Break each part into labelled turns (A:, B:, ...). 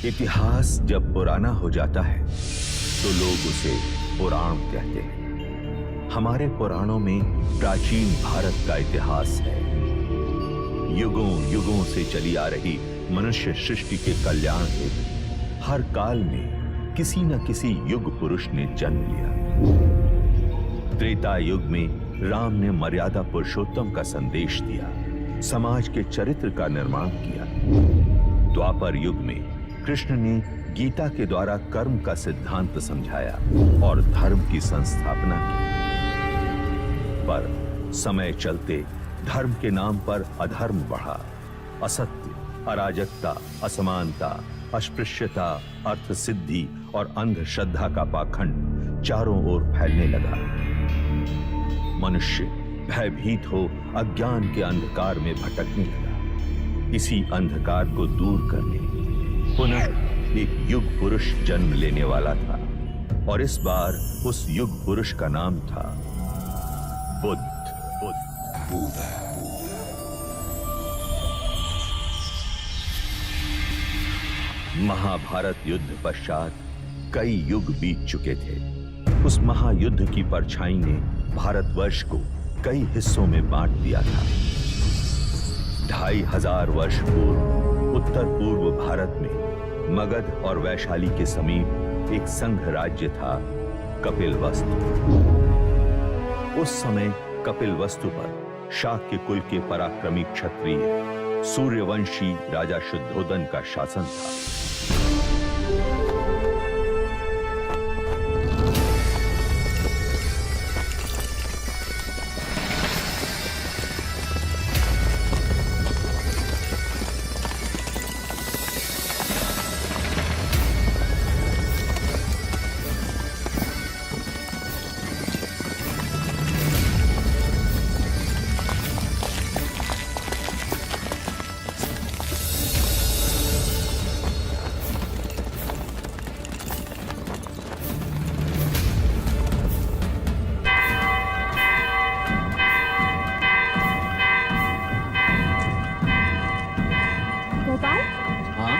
A: इतिहास जब पुराना हो जाता है तो लोग उसे पुराण कहते हैं। हमारे पुराणों में प्राचीन भारत का इतिहास है। युगों युगों से चली आ रही मनुष्य सृष्टि के कल्याण हेतु हर काल में किसी न किसी युग पुरुष ने जन्म लिया। त्रेता युग में राम ने मर्यादा पुरुषोत्तम का संदेश दिया, समाज के चरित्र का निर्माण किया। द्वापर युग में कृष्ण ने गीता के द्वारा कर्म का सिद्धांत समझाया और धर्म की संस्थापना की। पर समय चलते धर्म के नाम पर अधर्म बढ़ा। असत्य, अराजकता, असमानता, अस्पृश्यता, अर्थ सिद्धि और अंधश्रद्धा का पाखंड चारों ओर फैलने लगा। मनुष्य भयभीत हो अज्ञान के अंधकार में भटकने लगा। इसी अंधकार को दूर करने पुनः एक युग पुरुष जन्म लेने वाला था और इस बार उस युग पुरुष का नाम था बुद्ध। महाभारत युद्ध पश्चात कई युग बीत चुके थे। उस महायुद्ध की परछाई ने भारतवर्ष को कई हिस्सों में बांट दिया था। 2500 वर्ष पूर्व उत्तर पूर्व भारत में मगध और वैशाली के समीप एक संघ राज्य था, कपिलवस्तु। उस समय कपिलवस्तु पर शाक्य कुल के पराक्रमी क्षत्रिय सूर्यवंशी राजा शुद्धोदन का शासन था।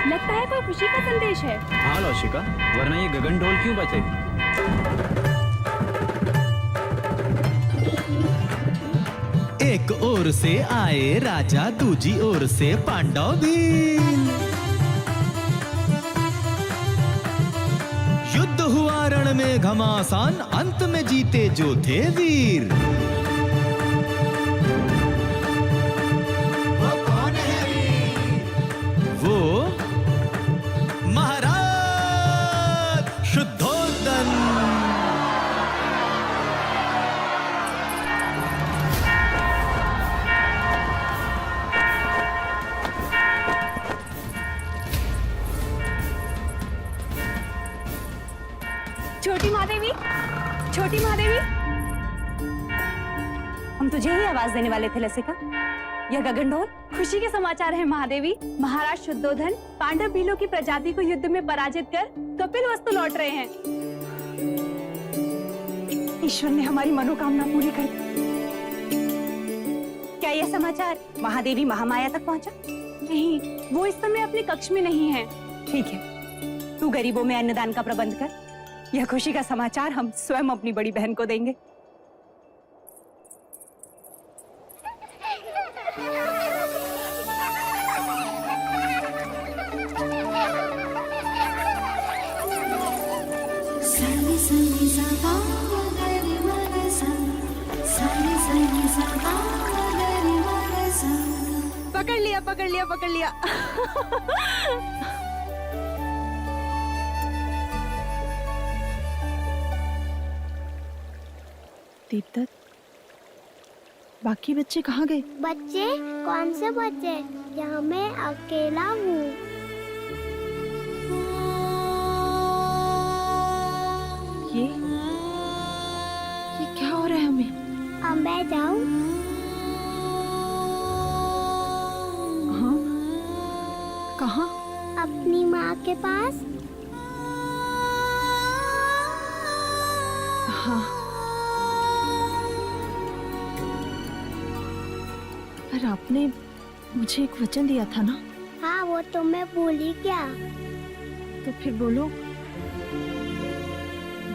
B: लगता है कोई खुशी का संदेश है।
C: हाँ लौशिका, वरना ये गगन ढोल क्यों बजे?
D: एक ओर से आए राजा, दूजी ओर से पांडव भी। युद्ध हुआ रण में घमासान, अंत में जीते जो थे वीर।
B: छोटी महादेवी, हम तुझे ही आवाज देने वाले थे लसिका। यह गगन ढोल खुशी के समाचार है महादेवी। महाराज शुद्धोधन पांडव भीलों की प्रजाति को युद्ध में पराजित कर कपिलवस्तु लौट रहे हैं। ईश्वर ने हमारी मनोकामना पूरी कर दी। क्या यह समाचार महादेवी महामाया तक पहुंचा? नहीं, वो इस समय अपने कक्ष में नहीं है। ठीक है, तू गरीबों में अन्नदान का प्रबंध कर। यह खुशी का समाचार हम स्वयं अपनी बड़ी बहन को देंगे। पकड़ लिया, पकड़ लिया, पकड़ लिया। दीपदत्त, बाकी बच्चे कहाँ गए?
E: बच्चे? कौन से बच्चे? यहाँ मैं अकेला हूँ।
B: ये क्या हो रहा है हमें?
E: अब मैं जाऊँ?
B: हाँ, कहाँ?
E: अपनी माँ के पास।
B: हाँ, पर आपने मुझे एक वचन दिया था ना?
E: हाँ, वो तो मैं भूल ही गया।
F: तो फिर बोलो।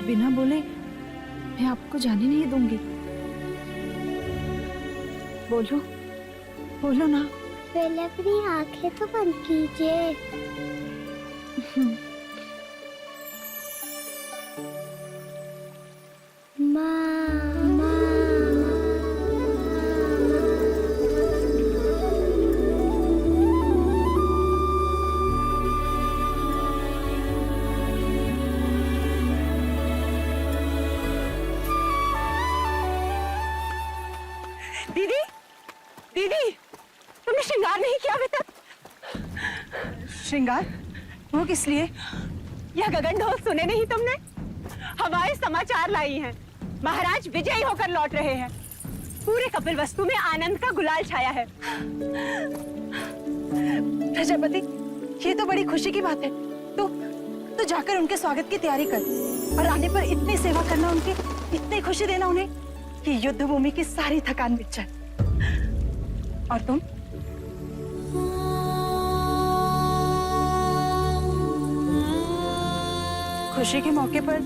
F: बिना बोले मैं आपको जाने नहीं दूंगी। बोलो, बोलो ना।
E: पहले अपनी आंखें तो बंद कीजिए।
B: दीदी, दीदी, तुमने श्रृंगार नहीं किया अभी तक? श्रृंगार? वो किस लिए? यह गगन ढोल सुने नहीं तुमने? हवाएं समाचार लाई हैं। महाराज विजयी होकर लौट रहे हैं। पूरे कपिल वस्तु में आनंद का गुलाल छाया है।
F: प्रजापति, ये तो बड़ी खुशी की बात है। तो जाकर उनके स्वागत की तैयारी कर और आने पर इतनी सेवा करना उनकी, इतनी खुशी देना उन्हें कि युद्ध भूमि की सारी थकान मिट जाए। और तुम? खुशी के मौके पर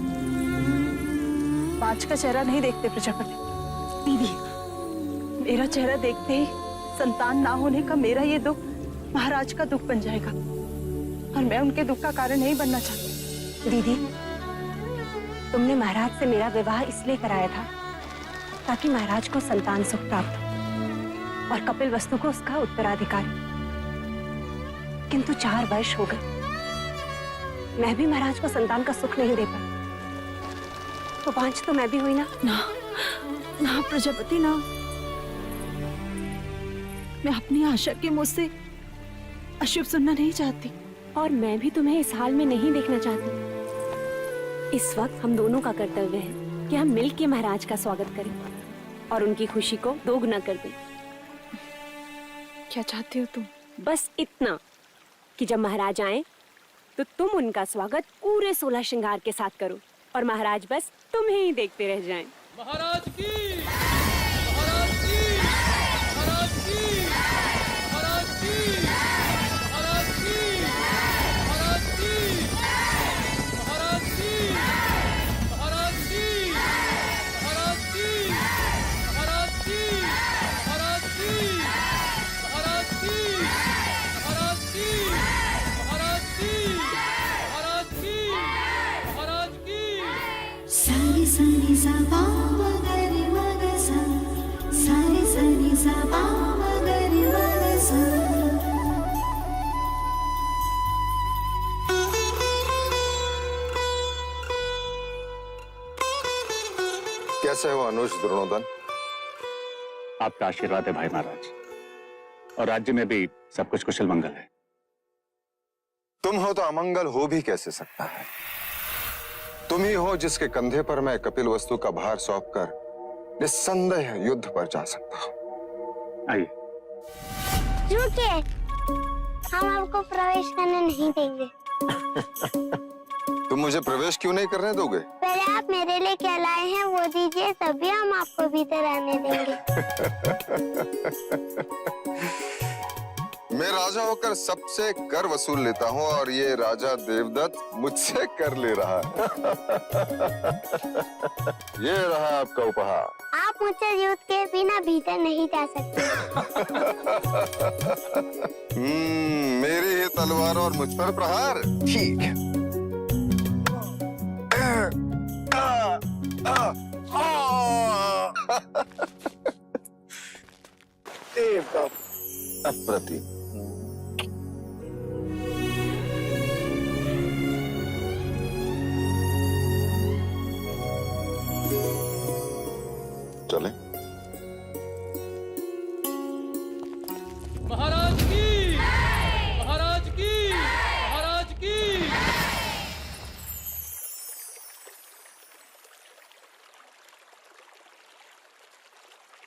F: पांच का चेहरा नहीं देखते प्रजापति। दीदी, मेरा चेहरा देखते ही संतान ना होने का मेरा ये दुख महाराज का दुख बन जाएगा और मैं उनके दुख का कारण नहीं बनना चाहती।
B: दीदी, तुमने महाराज से मेरा विवाह इसलिए कराया था ताकि महाराज को संतान सुख प्राप्त हो और कपिल वस्तु को उसका उत्तराधिकार। किंतु 4 वर्ष हो गए, मैं भी महाराज को संतान का सुख नहीं दे पाई। तो 5 तो मैं भी हुई ना।
F: ना प्रजापति, ना। मैं अपनी आशा के मुंह से अशुभ सुनना नहीं चाहती।
B: और मैं भी तुम्हें इस हाल में नहीं देखना चाहती। इस वक्त हम दोनों का कर्तव्य है कि हम मिलकर महाराज का स्वागत करें और उनकी खुशी को दोगुना कर दें।
F: क्या चाहती हो तुम?
B: बस इतना कि जब महाराज आए तो तुम उनका स्वागत पूरे 16 श्रृंगार के साथ करो और महाराज बस तुम्हें ही देखते रह जाएं।
G: महाराज की, महाराज की, महाराज की, महाराज की, महाराज की, महाराज की, महाराज की, महाराज की, महाराज की, महाराज की, महाराज की, महाराज की, महाराज की, महाराज की, महाराज की, महाराज की।
H: सारे सनी सा पा मगरि मग सा, सारे सनी सा पा मगरि मग सा।
I: कैसे हो अनुज द्रोणोदन?
C: आपका आशीर्वाद है भाई महाराज, और राज्य में भी सब कुछ कुशल मंगल है।
I: तुम हो तो अमंगल हो भी कैसे सकता है? तुम ही हो जिसके कंधे पर मैं कपिल वस्तु का भार सौंपकर निस्संदेह युद्ध पर जा सकता हूं।
C: आइए।
E: रुकिए, हम आपको प्रवेश करने नहीं देंगे।
I: तुम मुझे प्रवेश क्यों नहीं करने दोगे?
E: पहले आप मेरे लिए क्या लाए हैं वो दीजिए, तभी हम आपको भीतर आने देंगे।
I: मैं राजा होकर सबसे कर वसूल लेता हूं और ये राजा देवदत्त मुझसे कर ले रहा है। ये रहा आपका उपहार।
E: आप मुझसे युद्ध के बिना भीतर नहीं जा सकते।
I: मेरी ही तलवार और मुझ पर प्रहार। ठीक है। अप्रतिम। चले।
G: महाराज की, महाराज की, महाराज की।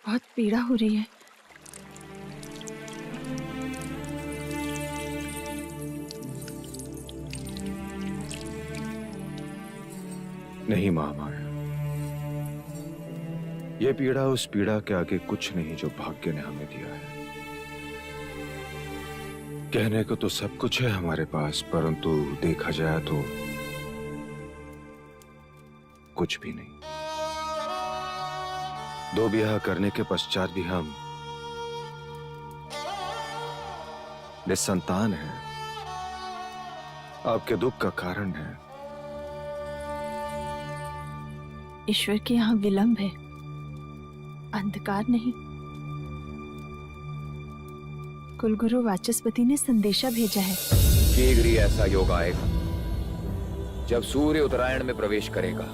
F: बहुत पीड़ा हो रही है।
A: नहीं महामाया, ये पीड़ा उस पीड़ा के आगे कुछ नहीं जो भाग्य ने हमें दिया है।
I: कहने को तो सब कुछ है हमारे पास, परंतु देखा जाए तो कुछ भी नहीं। 2 ब्याह करने के पश्चात भी हम निसंतान हैं। आपके दुख का कारण है।
F: ईश्वर के यहाँ विलंब है, अंधकार नहीं। कुलगुरु वाचस्पति ने संदेशा भेजा है।
J: शीघ्र ही ऐसा योग आएगा जब सूर्य उत्तरायण में प्रवेश करेगा,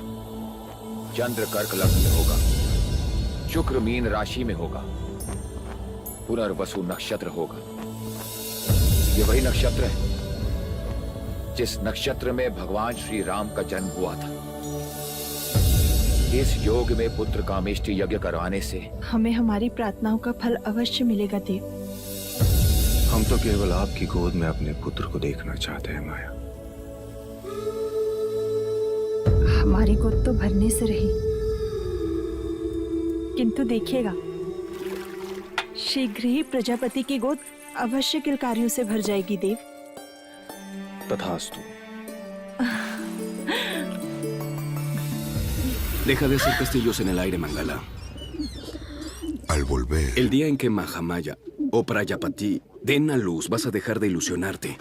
J: चंद्र कर्क लग्न में होगा, शुक्र मीन राशि में होगा, पुनर्वसु नक्षत्र होगा। ये वही नक्षत्र है जिस नक्षत्र में भगवान श्री राम का जन्म हुआ था। इस योग में पुत्र कामेष्टि यज्ञ करवाने से
F: हमें हमारी प्रार्थनाओं का फल अवश्य मिलेगा देव।
I: हम तो केवल आपकी गोद में अपने पुत्र को देखना चाहते हैं माया।
F: हमारी गोद तो भरने से रही, किंतु देखिएगा शीघ्र ही प्रजापति की गोद अवश्य किलकारियों से भर जाएगी देव।
I: तथास्तु।
K: Deja de hacer castillos en el aire, Mangala.
L: Al volver,
K: El día en que Mahamaya o Prayapati den a luz, vas a dejar de ilusionarte.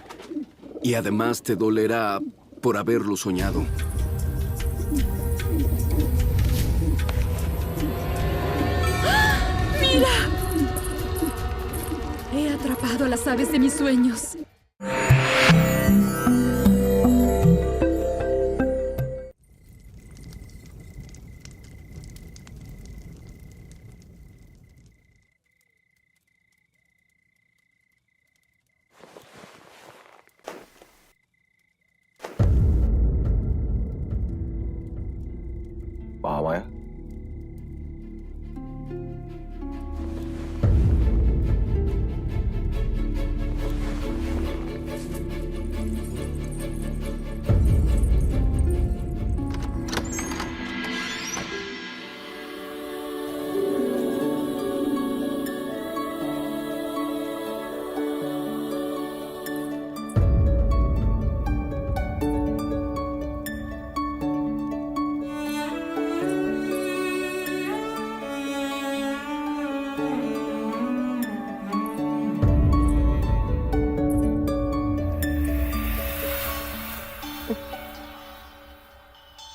K: Y además te dolerá por haberlo soñado.
H: ¡Mira! He atrapado a las aves de mis sueños.
I: Mahamaya,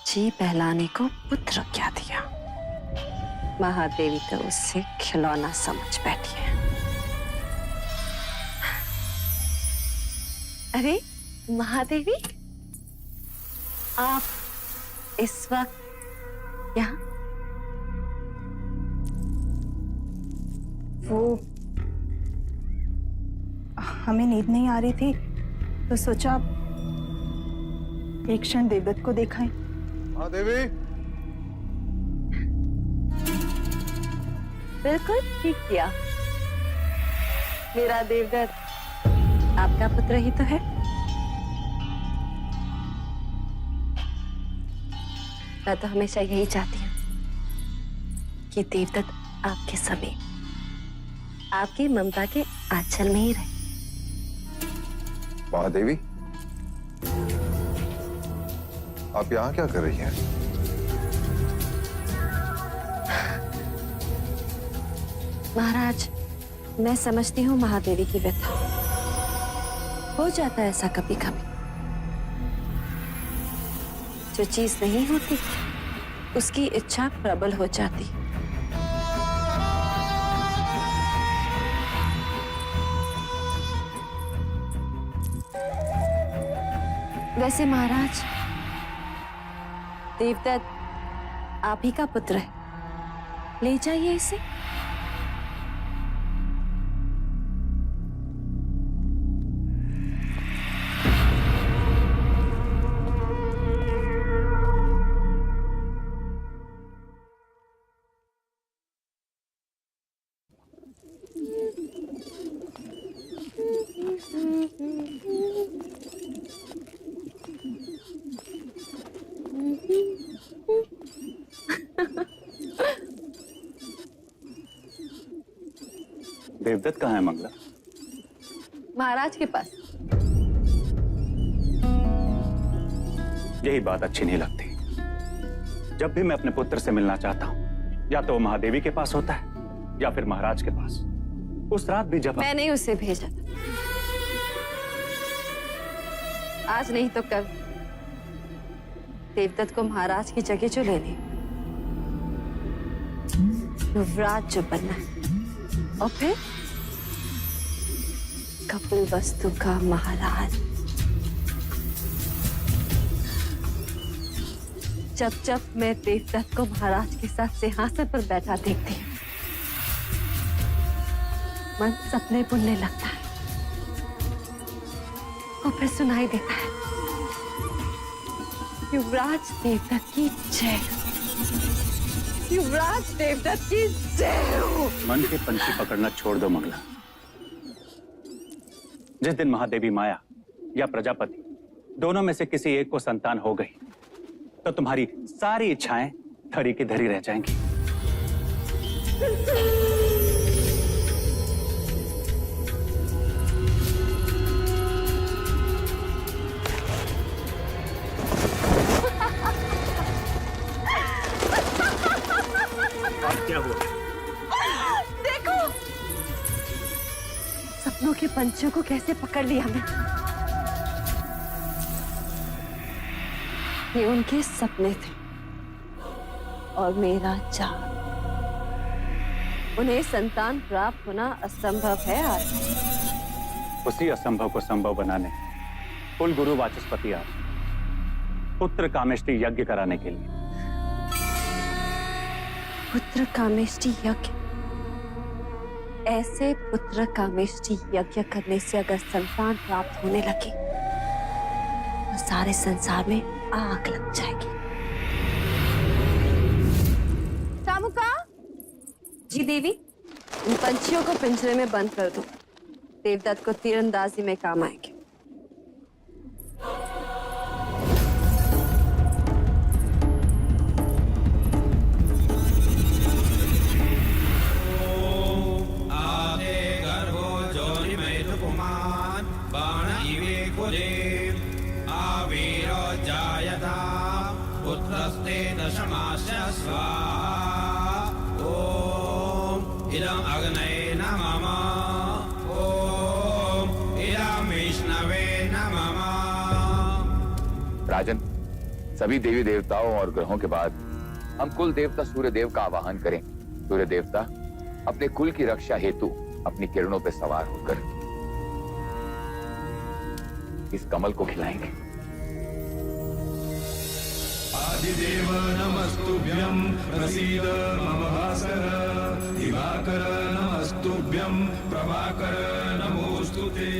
B: जी पहलाने को पुत्र क्या दिया, महादेवी तो उससे खिलौना समझ बैठी है। अरे महादेवी, आप इस वक्त यहाँ?
F: वो हमें नींद नहीं आ रही थी तो सोचा एक क्षण देवदत्त को देखाएं।
I: महादेवी,
B: बिल्कुल ठीक किया। मेरा देवदत्त आपका पुत्र ही तो है। मैं तो हमेशा यही चाहती हूँ कि देवदत्त आपके समीप, आपकी ममता के आंचल में ही रहे।
I: महादेवी, आप यहाँ क्या कर रही हैं?
B: महाराज, मैं समझती हूँ महादेवी की व्यथा। हो जाता है ऐसा कभी कभी। जो चीज नहीं होती उसकी इच्छा प्रबल हो जाती। वैसे महाराज, देवदत्त आप ही का पुत्र है, ले जाइए इसे।
C: देवदत्त कहाँ है मंगला?
B: महाराज के पास।
C: यही बात अच्छी नहीं लगती। जब भी मैं अपने पुत्र से मिलना चाहता हूँ, या तो वो महादेवी के पास होता है या फिर महाराज के पास। उस रात भी जब
B: मैंने उसे भेजा था, आज नहीं तो कल देवदत्त को महाराज की जगह जो लेने, युवराज जो बनना है, और फिर कपिलवस्तु का महाराज। जब जब मैं देवदत्त को महाराज के साथ सिंहासन पर बैठा देखती हूँ, मन सपने बुनने लगता है और फिर सुनाई देता है, युवराज देवदत्त की जय, युवराज देवदत्त की जय हो।
C: मन के पंछी पकड़ना छोड़ दो मंगला। जिस दिन महादेवी माया या प्रजापति दोनों में से किसी एक को संतान हो गई, तो तुम्हारी सारी इच्छाएं धरी की धरी रह जाएंगी। क्या हुआ?
B: देखो सपनों के पंछियों को कैसे पकड़ लिया मैं। ये उनके सपने थे और मेरा चाह। उन्हें संतान प्राप्त होना असंभव है आज।
C: उसी असंभव को संभव बनाने कुल गुरु वाचस्पति आए पुत्र कामेष्टि यज्ञ कराने के लिए।
B: पुत्र कामेष्टि यज्ञ? ऐसे पुत्र कामेष्टि यज्ञ करने से अगर संतान प्राप्त होने लगे तो सारे संसार में आग लग जाएगी। चामुका जी देवी, इन पंछियों को पिंजरे में बंद कर दो। देवदत्त को तीरंदाजी में काम आएंगे।
G: पुत्रस्ते दशमास्य स्वाहा। ओम इदं अग्नये नमः। ओम इदं विष्णवे नमः।
J: राजन, सभी देवी देवताओं और ग्रहों के बाद हम कुल देवता सूर्य देव का आवाहन करें। सूर्य देवता अपने कुल की रक्षा हेतु अपनी किरणों पर सवार होकर इस कमल को खिलाएंगे।
G: आदिदेव नमस्तुभ्यं प्रसीद मम भास्कर। दिवाकर नमस्तुभ्यं प्रभाकर नमोस्तुते।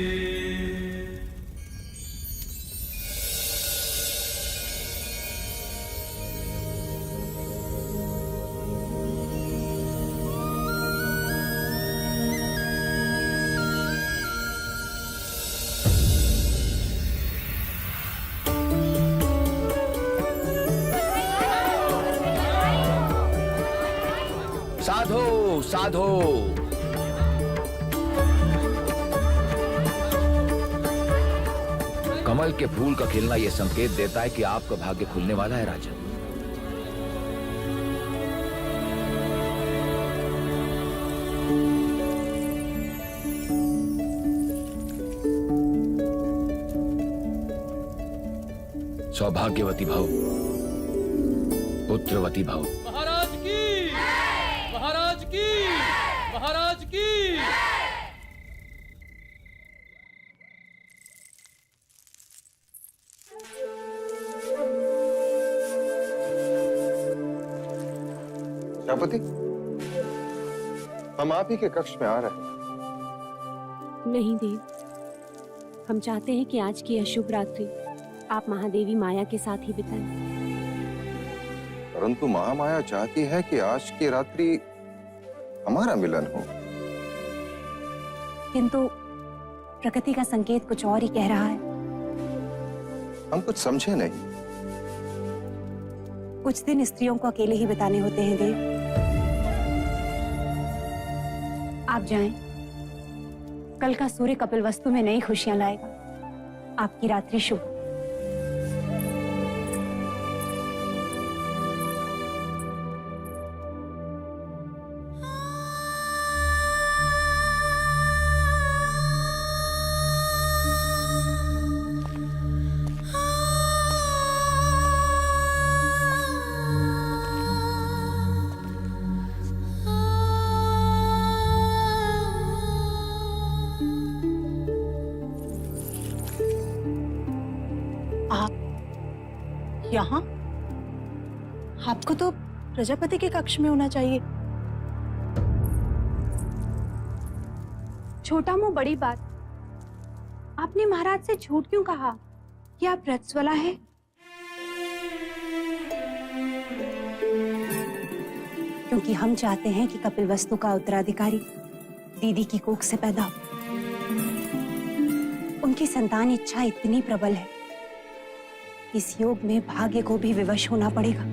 J: साधो साधो। कमल के फूल का खिलना यह संकेत देता है कि आपका भाग्य खुलने वाला है राजन। सौभाग्यवती भव, पुत्रवती भव।
G: महाराज की, महाराज की, महाराज की।
I: प्रजापति, हम आप ही के कक्ष में आ रहे हैं।
B: नहीं देव, हम चाहते हैं कि आज की अशुभ रात्रि आप महादेवी माया के साथ ही बिताएं।
I: परंतु महामाया चाहती है कि आज की रात्रि हमारा मिलन हो।
B: किंतु प्रकृति का संकेत कुछ और ही कह रहा है।
I: हम कुछ समझे नहीं।
B: कुछ दिन स्त्रियों को अकेले ही बिताने होते हैं देव। आप जाएं, कल का सूर्य कपिलवस्तु में नई खुशियां लाएगा। आपकी रात्रि शुभ।
F: यहाँ? आपको तो प्रजापति के कक्ष में होना चाहिए।
B: छोटा मुंह बड़ी बात। आपने महाराज से झूठ क्यों कहा कि आप रजस्वला हैं? क्योंकि हम चाहते हैं कि कपिलवस्तु का उत्तराधिकारी दीदी की कोख से पैदा हो। उनकी संतान इच्छा इतनी प्रबल है, इस योग में भाग्य को भी विवश होना पड़ेगा।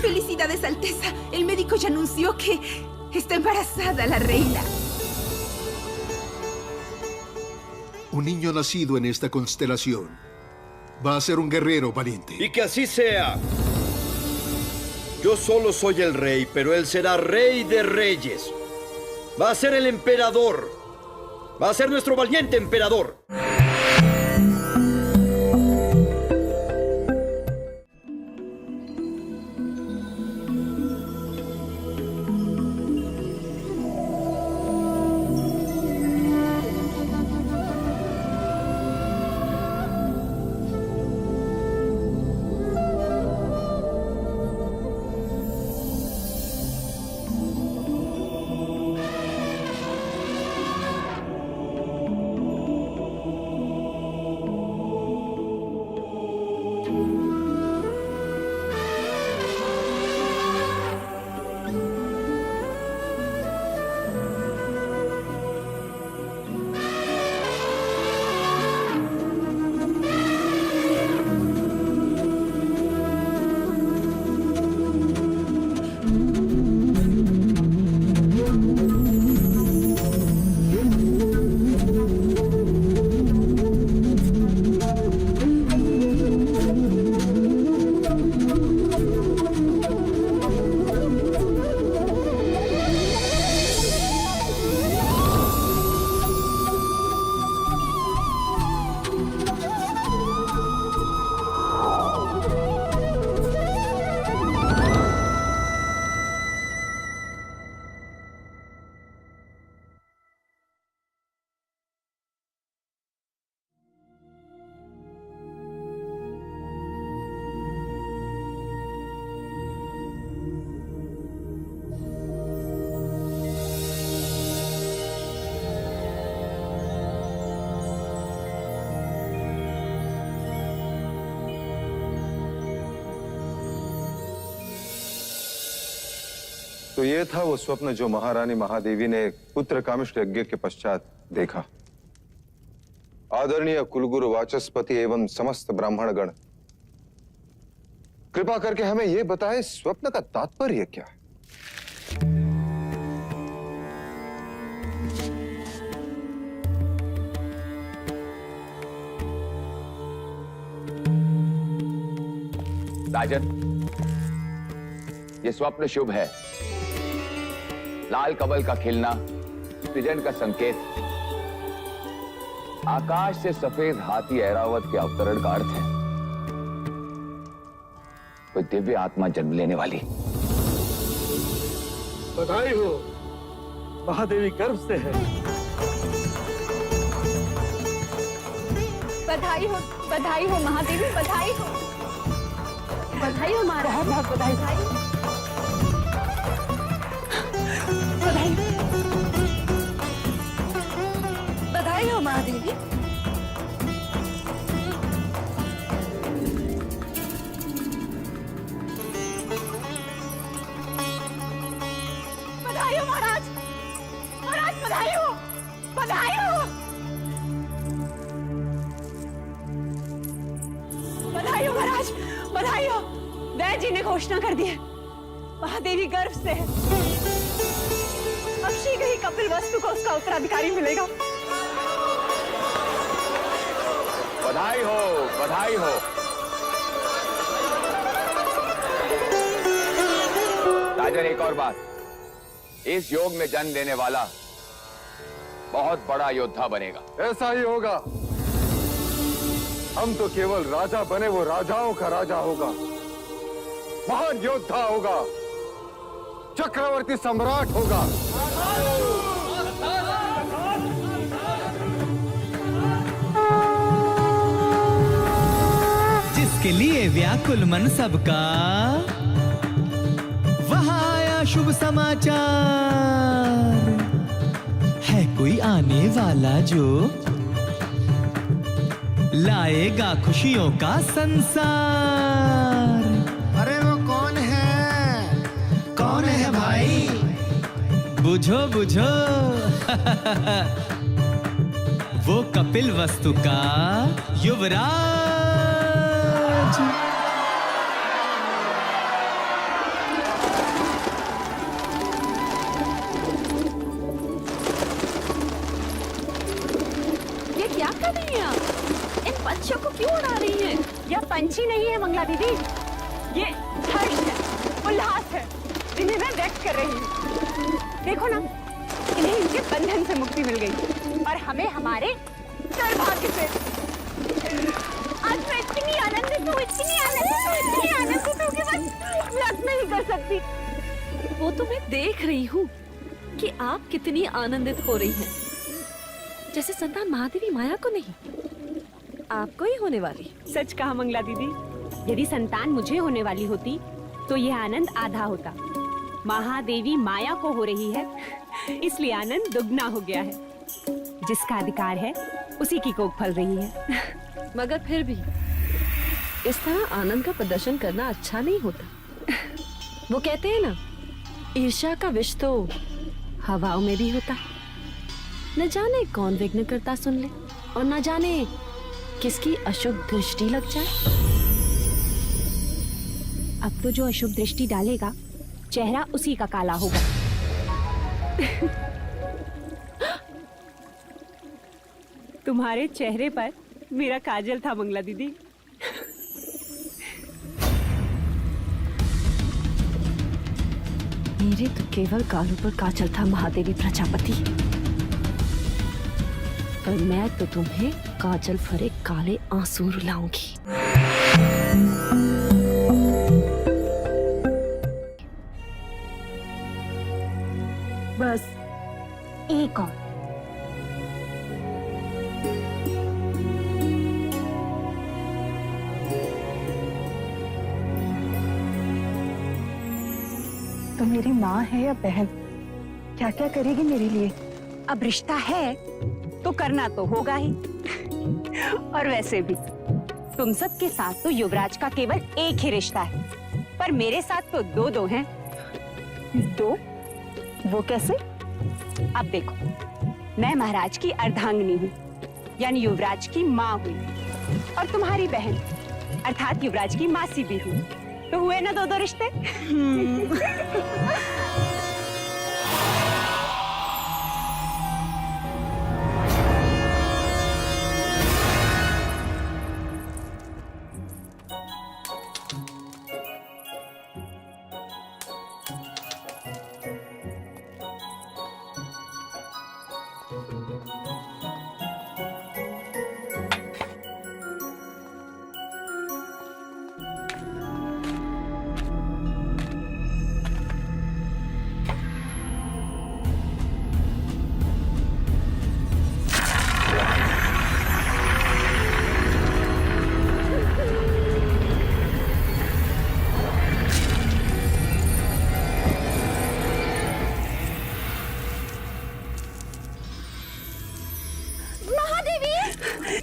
H: Felicidades, Alteza. El médico ya anunció que está embarazada la reina.
G: Un niño nacido en esta constelación va a ser un guerrero valiente.
M: Y que así sea. Yo solo soy el rey, pero él será rey de reyes. Va a ser el emperador. Va a ser nuestro valiente emperador.
I: तो ये था वो स्वप्न जो महारानी महादेवी ने पुत्र कामिष्ठ यज्ञ के पश्चात देखा। आदरणीय कुलगुरु वाचस्पति एवं समस्त ब्राह्मणगण, कृपा करके हमें यह बताएं स्वप्न का तात्पर्य क्या है?
J: राजन, ये स्वप्न शुभ है। लाल कमल का खिलना सृजन का संकेत, आकाश से सफेद हाथी ऐरावत के अवतरण का अर्थ है। कोई दिव्य आत्मा जन्म लेने वाली।
G: बधाई हो, महादेवी गर्भ से है।
B: बधाई हो महादेवी, बधाई हो महाराज, बहुत बधाई,
F: बधाई हो महादेवी।
B: बधाई हो महाराज, बधाई हो बधाई हो महाराज, बधाई हो। वैद्य जी ने घोषणा कर दी है, महादेवी गर्भ से है। अब शीघ्र ही कपिल वस्तु को उसका उत्तराधिकारी मिलेगा।
J: बधाई हो, बधाई हो। राजन, एक और बात, इस योग में जन्म लेने वाला बहुत बड़ा योद्धा बनेगा।
I: ऐसा ही होगा। हम तो केवल राजा बने, वो राजाओं का राजा होगा, महान योद्धा होगा, चक्रवर्ती सम्राट होगा।
D: जिसके लिए व्याकुल मन सबका, वहां आया शुभ समाचार। है कोई आने वाला जो लाएगा खुशियों का संसार।
M: अरे वो कौन है? कौन है भाई?
D: बुझो बुझो वो कपिल वस्तु का युवराज।
B: ये क्या कर रही हैं आप? इन पंछियों को क्यों उड़ा रही हैं? यह पंछी नहीं है मंगला दीदी, ये हर्ष है, उल्लास है, इन्हें मैं व्यक्त कर रही हूँ। देखो ना, इन्हें इनके बंधन से मुक्ति मिल गई और हमें हमारे सौभाग्य से। आज मैं इतनी आनंदित हूँ कि बस व्यक्त नहीं कर सकती।
N: वो तो मैं देख रही हूँ कि आप कितनी आनंदित हो रही हैं। जैसे संतान महादेवी माया को नहीं, आपको ही होने वाली।
B: सच कहा मंगला दीदी, यदि संतान मुझे होने वाली होती तो यह आनंद आधा होता। महादेवी माया को हो रही है, इसलिए आनंद दुगना हो गया है। जिसका अधिकार है उसी की कोख फल रही है।
N: मगर फिर भी इस तरह आनंद का प्रदर्शन करना अच्छा नहीं होता। वो कहते हैं ना, ईर्ष्या का विष तो हवाओं में भी होता है। न जाने कौन विघ्नकर्ता सुन ले और न जाने किसकी अशुभ दृष्टि लग जाए।
B: अब तो जो अशुभ दृष्टि डालेगा चेहरा उसी का काला होगा। तुम्हारे चेहरे पर मेरा काजल था मंगला दीदी।
N: मेरे तो केवल गालों पर काजल था महादेवी प्रजापति, पर मैं तो तुम्हें काजल भरे काले आंसू रुलाऊंगी।
B: बस एक और।
F: तो मेरी माँ है या बहन, क्या क्या करेगी मेरे लिए?
B: अब रिश्ता है तो करना तो होगा ही। और वैसे भी तुम सब के साथ तो युवराज का केवल एक ही रिश्ता है, पर मेरे साथ तो दो दो हैं।
F: दो? वो कैसे?
B: अब देखो, मैं महाराज की अर्धांगिनी हूँ, यानी युवराज की माँ हुई, और तुम्हारी बहन अर्थात युवराज की मासी भी हूँ। तो हुए ना दो दो रिश्ते।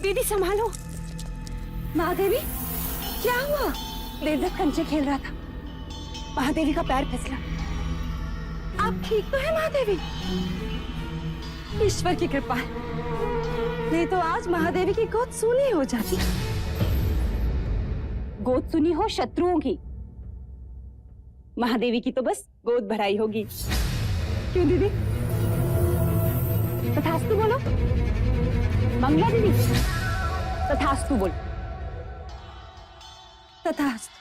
B: दीदी संभालो। महादेवी क्या हुआ? देवदत्त कंचे खेल रहा था, महादेवी का पैर फिसला। आप ठीक तो है महादेवी? ईश्वर की कृपा है, नहीं तो आज महादेवी की गोद सूनी हो जाती। गोद सुनी हो शत्रुओं की, महादेवी की तो बस गोद भराई होगी। क्यों दीदी? तथास्तु बोलो। मंगला दीदी तथास्तु बोलो। तथास्तु।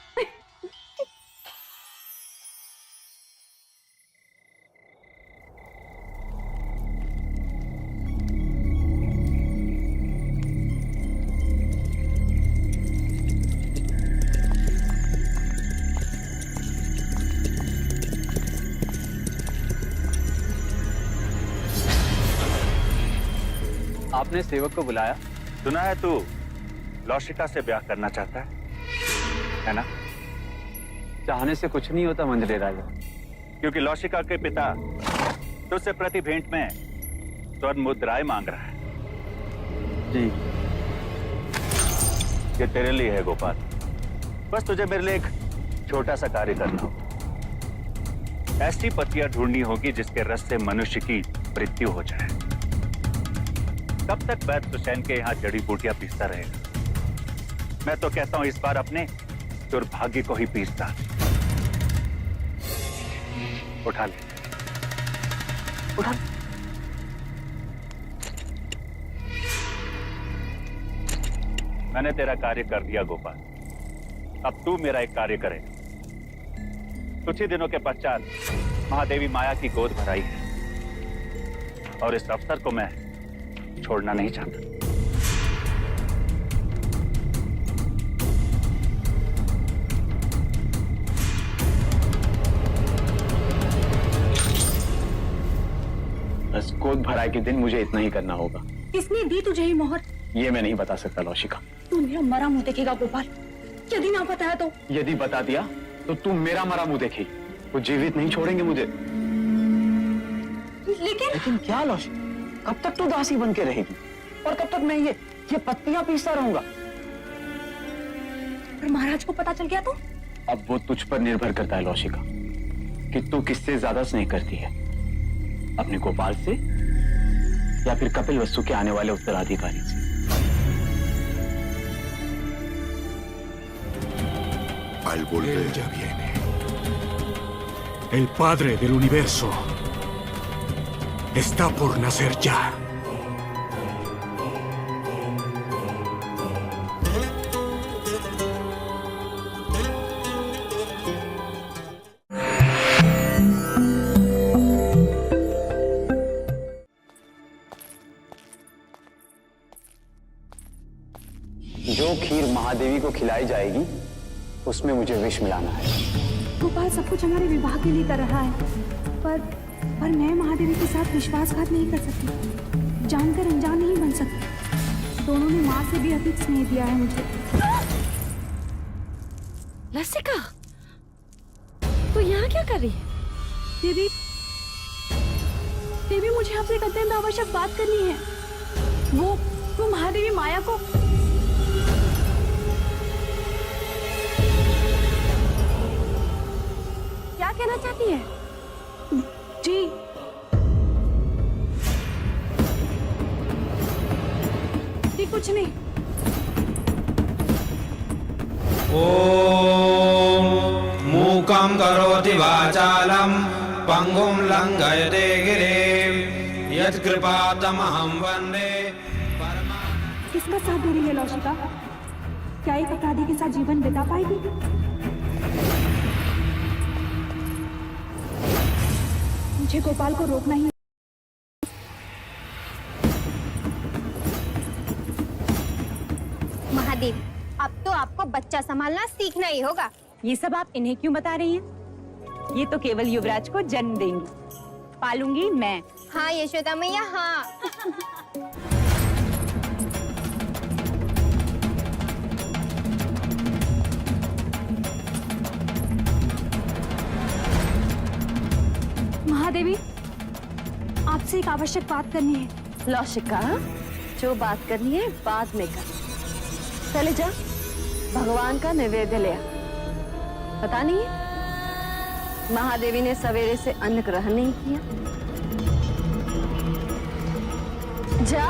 C: आपने सेवक को बुलाया? सुना है तू लौशिका से ब्याह करना चाहता है ना?
O: चाहने से कुछ नहीं होता मंजरे राजा,
C: क्योंकि लौशिका के पिता तुझसे प्रति भेंट में स्वर्ण मुद्राएं मांग रहा है।
O: जी।
C: ये तेरे लिए है गोपाल, बस तुझे मेरे लिए एक छोटा सा कार्य करना होगा। ऐसी पत्तियां ढूंढनी होगी जिसके रस से मनुष्य की मृत्यु हो जाए। कब तक वैद्य सुसैन के यहाँ जड़ी बूटियां पीसता रहेगा? मैं तो कहता हूं इस बार अपने दुर्भाग्य को ही पीसता। उठा ले, उठा ले। मैंने तेरा कार्य कर दिया गोपाल, अब तू मेरा एक कार्य करेगा। कुछ ही दिनों के पश्चात महादेवी माया की गोद भराई है और इस अवसर को मैं छोड़ना नहीं चाहता।
O: बस गोद भराई के दिन मुझे इतना ही करना होगा।
B: किसने दी तुझे ये मोहर?
O: ये मैं नहीं बता सकता लौशिका।
B: तू मेरा मरा मुंह देखेगा गोपाल, यदि ना बताया तो?
O: यदि बता दिया तो तुम मेरा मरा मुंह देखेगी, वो जीवित नहीं छोड़ेंगे मुझे। लेकिन क्या लौशिका, कब तक तू दासी बन के रहेगी और कब तक मैं ये पत्तियां पीसता रहूंगा?
B: पर महाराज को पता चल गया तो?
O: अब वो तुझ पर निर्भर करता है लौशिका कि तू किससे ज्यादा स्नेह करती है, अपने गोपाल से या फिर कपिल वस्तु के आने वाले उत्तराधिकारी से।
L: Al volver.
G: Él ya viene. El Padre del Universo está por nacer ya.
O: जो खीर महादेवी को खिलाई जाएगी उसमें मुझे विष मिलाना है।
B: गोपाल सब कुछ हमारे विवाह के लिए कर रहा है, पर मैं महादेवी के साथ विश्वासघात नहीं कर सकती, जानकर अनजान नहीं बन सकती। दोनों ने माँ से भी अधिक स्नेह दिया है मुझे।
N: लसिका, तू यहाँ क्या कर रही है?
B: देवी, देवी मुझे आपसे एक अत्यंत आवश्यक बात करनी है। वो महादेवी माया को क्या कहना चाहती है? जी कुछ नहीं।
P: ओम मूकं करोति वाचालं पंगुं लंघयते गिरिं यत्कृपातमहं वन्दे।
B: किसका साथ दे रही है लौशिका? क्या एक अपराधी के साथ जीवन बिता पाएगी? मुझे गोपाल को रोकना ही।
E: महादेव, अब तो आपको बच्चा संभालना सीखना ही होगा।
B: ये सब आप इन्हें क्यों बता रही हैं? ये तो केवल युवराज को जन्म देंगी, पालूंगी मैं।
E: हाँ यशोदा मैया, हाँ।
B: महादेवी, आपसे एक आवश्यक बात करनी है।
N: लौशिका, जो बात करनी है बाद में कर। पहले जा भगवान का नैवेद्य ले आ। पता नहीं है महादेवी ने सवेरे से अन्न ग्रहण नहीं किया। जा।